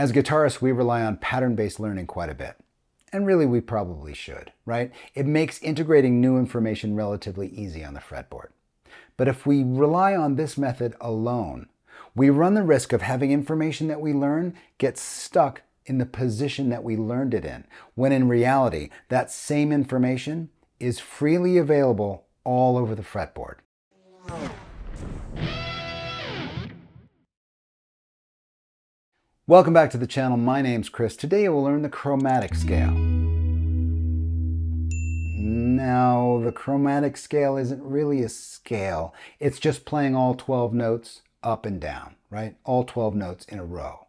As guitarists, we rely on pattern-based learning quite a bit. And really, we probably should, right? It makes integrating new information relatively easy on the fretboard. But if we rely on this method alone, we run the risk of having information that we learn get stuck in the position that we learned it in, when in reality, that same information is freely available all over the fretboard. Welcome back to the channel. My name's Chris. Today we'll learn the chromatic scale. Now, the chromatic scale isn't really a scale. It's just playing all 12 notes up and down, right? All 12 notes in a row.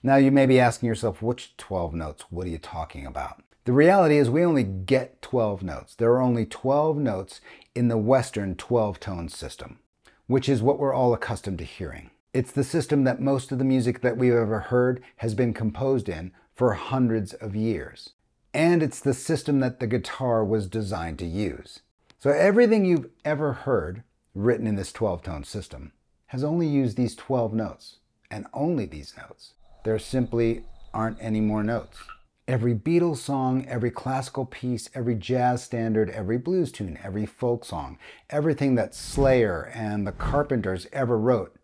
Now, you may be asking yourself, which 12 notes? What are you talking about? The reality is we only get 12 notes. There are only 12 notes in the Western 12-tone system, which is what we're all accustomed to hearing. It's the system that most of the music that we've ever heard has been composed in for hundreds of years. And it's the system that the guitar was designed to use. So everything you've ever heard written in this 12-tone system has only used these 12 notes, and only these notes. There simply aren't any more notes. Every Beatles song, every classical piece, every jazz standard, every blues tune, every folk song, everything that Slayer and the Carpenters ever wrote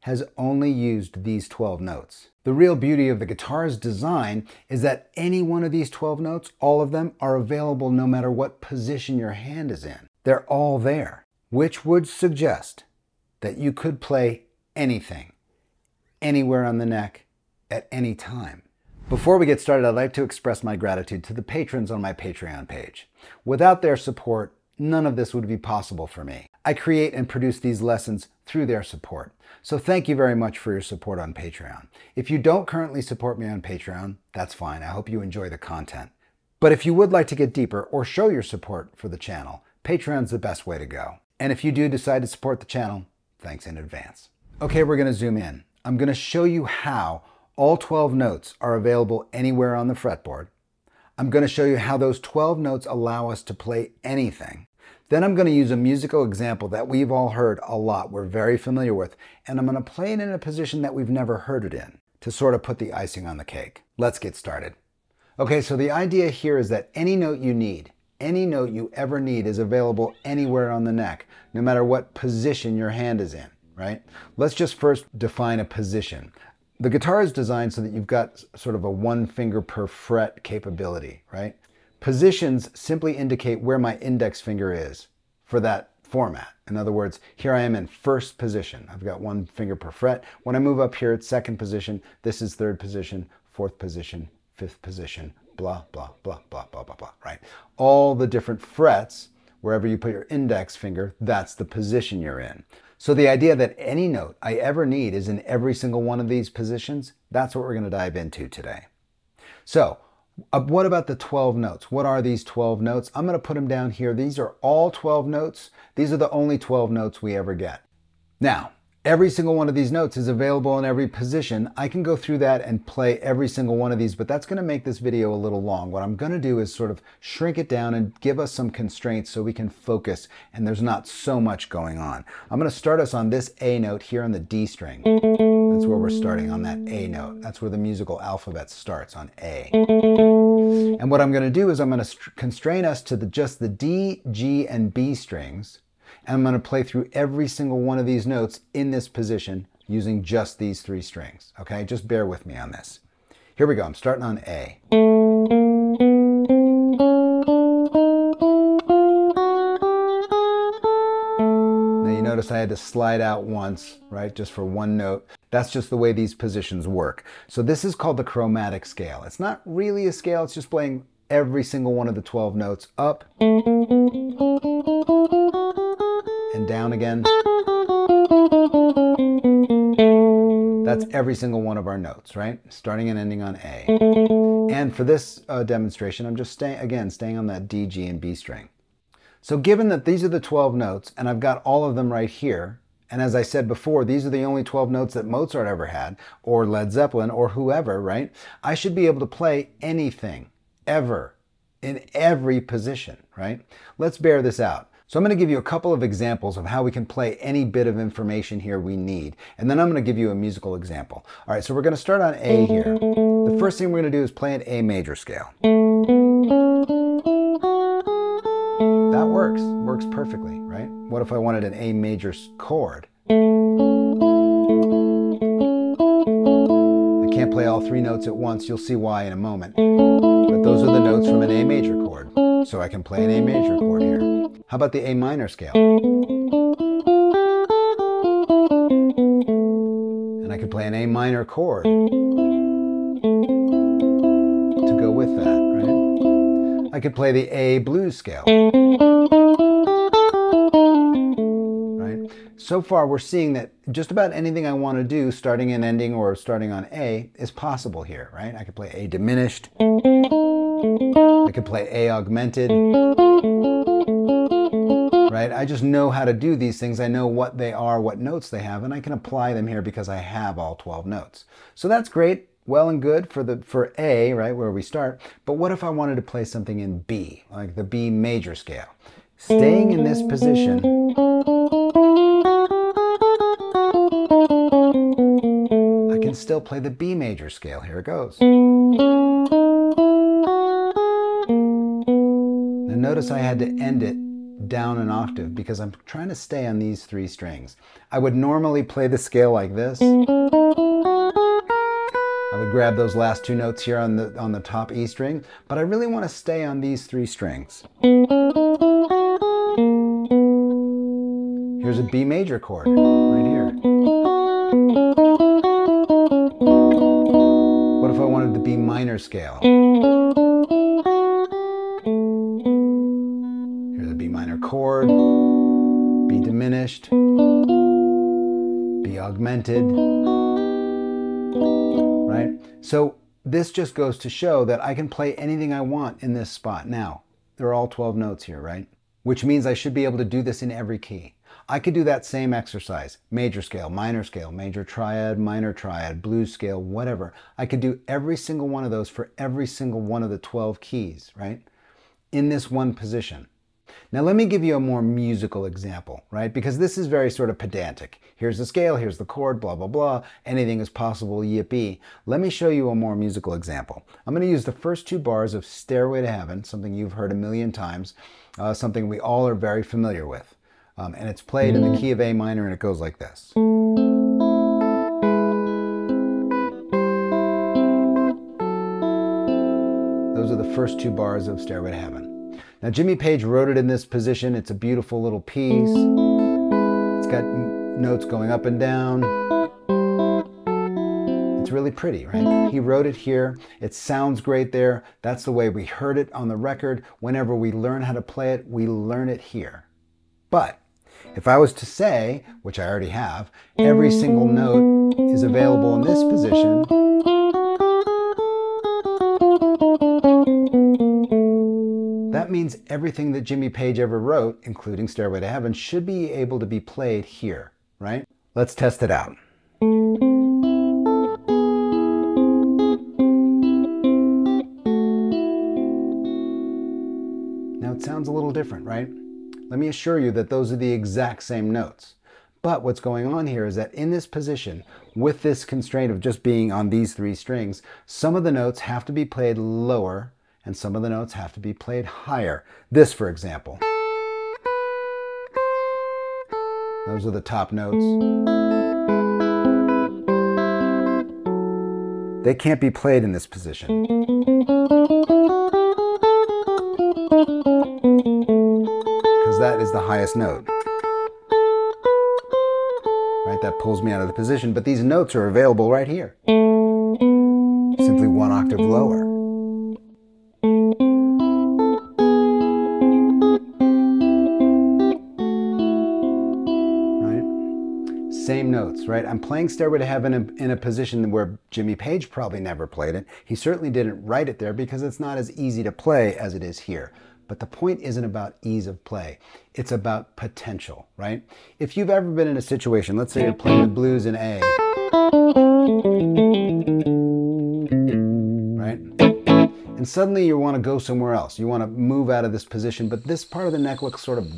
has only used these 12 notes. The real beauty of the guitar's design is that any one of these 12 notes, all of them, are available no matter what position your hand is in. They're all there, which would suggest that you could play anything, anywhere on the neck, at any time. Before we get started, I'd like to express my gratitude to the patrons on my Patreon page. Without their support, none of this would be possible for me. I create and produce these lessons through their support. So thank you very much for your support on Patreon. If you don't currently support me on Patreon, that's fine. I hope you enjoy the content. But if you would like to get deeper or show your support for the channel, Patreon's the best way to go. And if you do decide to support the channel, thanks in advance. Okay, we're going to zoom in. I'm going to show you how all 12 notes are available anywhere on the fretboard. I'm going to show you how those 12 notes allow us to play anything. Then I'm going to use a musical example that we've all heard a lot, we're very familiar with, and I'm going to play it in a position that we've never heard it in to sort of put the icing on the cake. Let's get started. Okay, so the idea here is that any note you need, any note you ever need is available anywhere on the neck, no matter what position your hand is in, right? Let's just first define a position. The guitar is designed so that you've got sort of a one finger per fret capability, right? Positions simply indicate where my index finger is for that format. In other words, here I am in first position. I've got one finger per fret. When I move up here, it's second position. This is third position, fourth position, fifth position, blah, blah, blah, blah, blah, blah, blah, right? All the different frets, wherever you put your index finger, that's the position you're in. So the idea that any note I ever need is in every single one of these positions, that's what we're going to dive into today. So, what about the 12 notes? What are these 12 notes? I'm going to put them down here. These are all 12 notes. These are the only 12 notes we ever get. Now, every single one of these notes is available in every position. I can go through that and play every single one of these, but that's going to make this video a little long. What I'm going to do is sort of shrink it down and give us some constraints so we can focus and there's not so much going on. I'm going to start us on this A note here on the D string. That's where we're starting, on that A note. That's where the musical alphabet starts, on A. And what I'm going to do is I'm going to constrain us to just the D, G, and B strings. And I'm going to play through every single one of these notes in this position using just these three strings. Okay, just bear with me on this. Here we go. I'm starting on A. Now you notice I had to slide out once, right, just for one note. That's just the way these positions work. So this is called the chromatic scale. It's not really a scale. It's just playing every single one of the 12 notes up and down again. That's every single one of our notes, right? Starting and ending on A. And for this demonstration, I'm just staying on that D, G, and B string. So given that these are the 12 notes, and I've got all of them right here, and as I said before, these are the only 12 notes that Mozart ever had, or Led Zeppelin, or whoever, right? I should be able to play anything, ever, in every position, right? Let's bear this out. So I'm going to give you a couple of examples of how we can play any bit of information here we need. And then I'm going to give you a musical example. All right, so we're going to start on A here. The first thing we're going to do is play an A major scale. That works perfectly, right? What if I wanted an A major chord? I can't play all three notes at once. You'll see why in a moment. But those are the notes from an A major chord. So I can play an A major chord here. How about the A minor scale? And I could play an A minor chord to go with that, right? I could play the A blues scale. Right? So far we're seeing that just about anything I want to do, starting and ending or starting on A, is possible here, right? I could play A diminished. I could play A augmented. Right? I just know how to do these things. I know what they are, what notes they have, and I can apply them here because I have all 12 notes. So that's great, well and good for A, right, where we start. But what if I wanted to play something in B, like the B major scale? Staying in this position, I can still play the B major scale. Here it goes. Now notice I had to end it down an octave because I'm trying to stay on these three strings. I would normally play the scale like this. I would grab those last two notes here on the top E string, but I really want to stay on these three strings. Here's a B major chord right here. What if I wanted the B minor scale? Chord, B diminished, B augmented, right? So this just goes to show that I can play anything I want in this spot. Now, there are all 12 notes here, right? Which means I should be able to do this in every key. I could do that same exercise, major scale, major triad, blues scale, whatever. I could do every single one of those for every single one of the 12 keys, right? In this one position. Now let me give you a more musical example, right? Because this is very sort of pedantic. Here's the scale, here's the chord, blah, blah, blah. Anything is possible, yippee. Let me show you a more musical example. I'm going to use the first two bars of Stairway to Heaven, something you've heard a million times, something we all are very familiar with. And it's played in the key of A minor, and it goes like this. Those are the first two bars of Stairway to Heaven. Now Jimmy Page wrote it in this position. It's a beautiful little piece. It's got notes going up and down. It's really pretty, right? He wrote it here. It sounds great there. That's the way we heard it on the record. Whenever we learn how to play it, we learn it here. But if I was to say, which I already have, every single note is available in this position, that means everything that Jimmy Page ever wrote, including Stairway to Heaven, should be able to be played here, right? Let's test it out. Now it sounds a little different, right? Let me assure you that those are the exact same notes. But what's going on here is that in this position, with this constraint of just being on these three strings, some of the notes have to be played lower and some of the notes have to be played higher. This, for example. Those are the top notes. They can't be played in this position. Because that is the highest note. Right, that pulls me out of the position, but these notes are available right here. Simply one octave lower. Same notes, right? I'm playing Stairway to Heaven in a position where Jimmy Page probably never played it. He certainly didn't write it there because it's not as easy to play as it is here. But the point isn't about ease of play. It's about potential, right? If you've ever been in a situation, let's say you're playing the blues in A, right? And suddenly you want to go somewhere else. You want to move out of this position, but this part of the neck looks sort of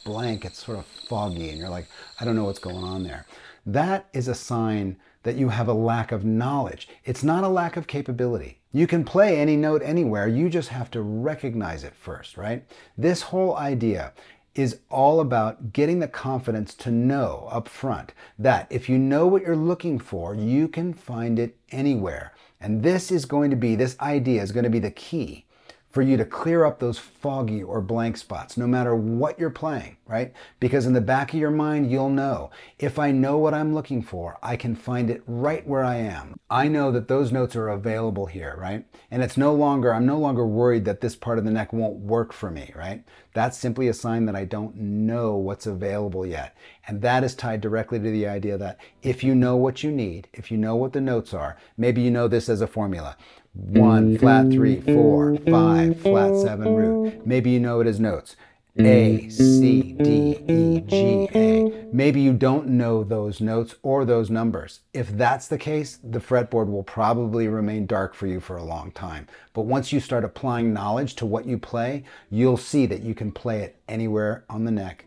blank, it's sort of foggy, and you're like, I don't know what's going on there. That is a sign that you have a lack of knowledge. It's not a lack of capability. You can play any note anywhere, you just have to recognize it first, right? This whole idea is all about getting the confidence to know up front that if you know what you're looking for, you can find it anywhere. And this idea is going to be the key for you to clear up those foggy or blank spots, no matter what you're playing, right? Because in the back of your mind, you'll know, if I know what I'm looking for, I can find it right where I am. I know that those notes are available here, right? And I'm no longer worried that this part of the neck won't work for me, right? That's simply a sign that I don't know what's available yet. And that is tied directly to the idea that if you know what you need, if you know what the notes are, maybe you know this as a formula. 1, flat 3, 4, 5, flat 7, root. Maybe you know it as notes. A, C, D, E, G, A. Maybe you don't know those notes or those numbers. If that's the case, the fretboard will probably remain dark for you for a long time. But once you start applying knowledge to what you play, you'll see that you can play it anywhere on the neck,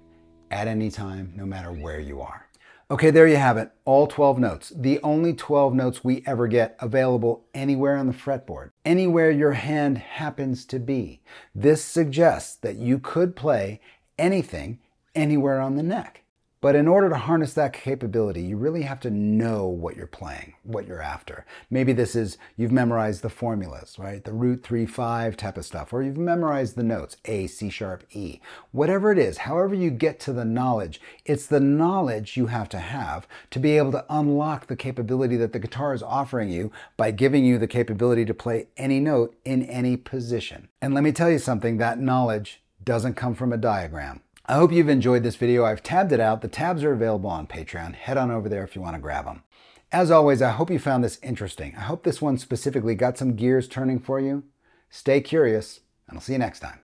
at any time, no matter where you are. Okay, there you have it, all 12 notes. The only 12 notes we ever get available anywhere on the fretboard, anywhere your hand happens to be. This suggests that you could play anything, anywhere on the neck. But in order to harness that capability, you really have to know what you're playing, what you're after. Maybe this is, you've memorized the formulas, right? The root 3, 5 type of stuff, or you've memorized the notes, A, C sharp, E. Whatever it is, however you get to the knowledge, it's the knowledge you have to be able to unlock the capability that the guitar is offering you by giving you the capability to play any note in any position. And let me tell you something, that knowledge doesn't come from a diagram. I hope you've enjoyed this video. I've tabbed it out. The tabs are available on Patreon. Head on over there if you want to grab them. As always, I hope you found this interesting. I hope this one specifically got some gears turning for you. Stay curious, and I'll see you next time.